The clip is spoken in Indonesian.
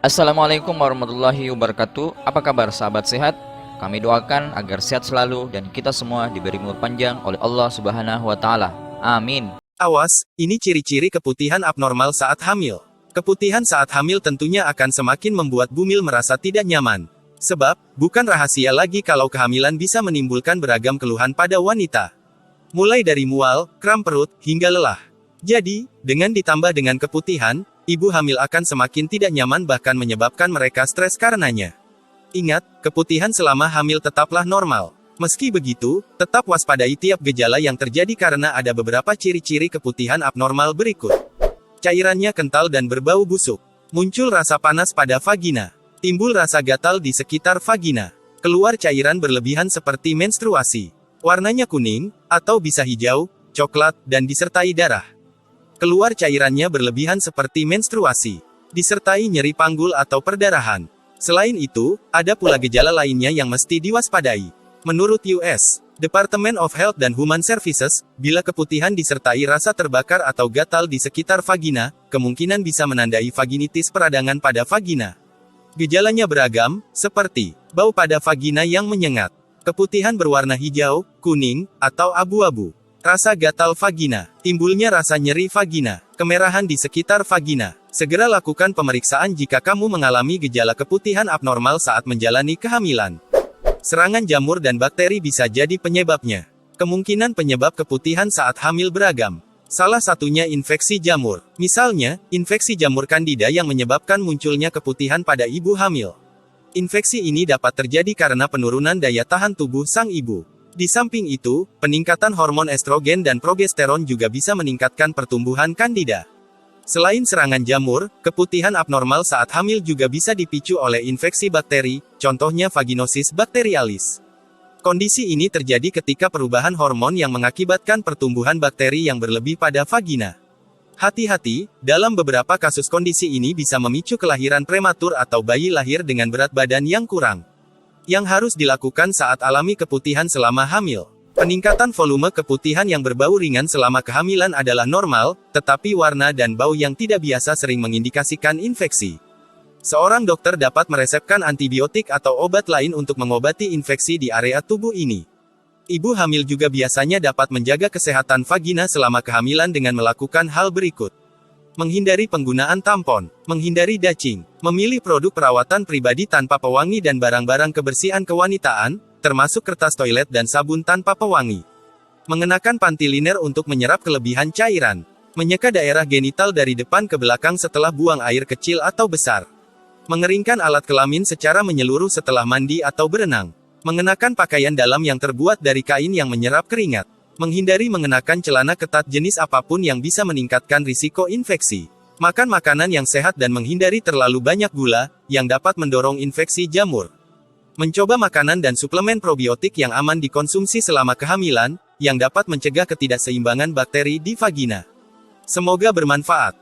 Assalamualaikum warahmatullahi wabarakatuh. Apa kabar sahabat sehat? Kami doakan agar sehat selalu dan kita semua diberi umur panjang oleh Allah Subhanahu wa taala. Amin. Awas, ini ciri-ciri keputihan abnormal saat hamil. Keputihan saat hamil tentunya akan semakin membuat bumil merasa tidak nyaman. Sebab, bukan rahasia lagi kalau kehamilan bisa menimbulkan beragam keluhan pada wanita. Mulai dari mual, kram perut, hingga lelah. Jadi, dengan ditambah dengan keputihan, ibu hamil akan semakin tidak nyaman bahkan menyebabkan mereka stres karenanya. Ingat, keputihan selama hamil tetaplah normal. Meski begitu, tetap waspadai tiap gejala yang terjadi karena ada beberapa ciri-ciri keputihan abnormal berikut. Cairannya kental dan berbau busuk. Muncul rasa panas pada vagina. Timbul rasa gatal di sekitar vagina. Keluar cairan berlebihan seperti menstruasi. Warnanya kuning, atau bisa hijau, coklat, dan disertai darah. Keluar cairannya berlebihan seperti menstruasi. Disertai nyeri panggul atau perdarahan. Selain itu, ada pula gejala lainnya yang mesti diwaspadai. Menurut US Department of Health and Human Services, bila keputihan disertai rasa terbakar atau gatal di sekitar vagina, kemungkinan bisa menandai vaginitis peradangan pada vagina. Gejalanya beragam, seperti bau pada vagina yang menyengat, keputihan berwarna hijau, kuning, atau abu-abu. Rasa gatal vagina, timbulnya rasa nyeri vagina, kemerahan di sekitar vagina. Segera lakukan pemeriksaan jika kamu mengalami gejala keputihan abnormal saat menjalani kehamilan. Serangan jamur dan bakteri bisa jadi penyebabnya. Kemungkinan penyebab keputihan saat hamil beragam. Salah satunya infeksi jamur. Misalnya, infeksi jamur Candida yang menyebabkan munculnya keputihan pada ibu hamil. Infeksi ini dapat terjadi karena penurunan daya tahan tubuh sang ibu. Di samping itu, peningkatan hormon estrogen dan progesteron juga bisa meningkatkan pertumbuhan kandida. Selain serangan jamur, keputihan abnormal saat hamil juga bisa dipicu oleh infeksi bakteri, contohnya vaginosis bakterialis. Kondisi ini terjadi ketika perubahan hormon yang mengakibatkan pertumbuhan bakteri yang berlebih pada vagina. Hati-hati, dalam beberapa kasus kondisi ini bisa memicu kelahiran prematur atau bayi lahir dengan berat badan yang kurang. Yang harus dilakukan saat alami keputihan selama hamil. Peningkatan volume keputihan yang berbau ringan selama kehamilan adalah normal, tetapi warna dan bau yang tidak biasa sering mengindikasikan infeksi. Seorang dokter dapat meresepkan antibiotik atau obat lain untuk mengobati infeksi di area tubuh ini. Ibu hamil juga biasanya dapat menjaga kesehatan vagina selama kehamilan dengan melakukan hal berikut. Menghindari penggunaan tampon, menghindari dacing, memilih produk perawatan pribadi tanpa pewangi dan barang-barang kebersihan kewanitaan, termasuk kertas toilet dan sabun tanpa pewangi. Mengenakan panti liner untuk menyerap kelebihan cairan. Menyeka daerah genital dari depan ke belakang setelah buang air kecil atau besar. Mengeringkan alat kelamin secara menyeluruh setelah mandi atau berenang. Mengenakan pakaian dalam yang terbuat dari kain yang menyerap keringat. Menghindari mengenakan celana ketat jenis apapun yang bisa meningkatkan risiko infeksi. Makan makanan yang sehat dan menghindari terlalu banyak gula, yang dapat mendorong infeksi jamur. Mencoba makanan dan suplemen probiotik yang aman dikonsumsi selama kehamilan, yang dapat mencegah ketidakseimbangan bakteri di vagina. Semoga bermanfaat.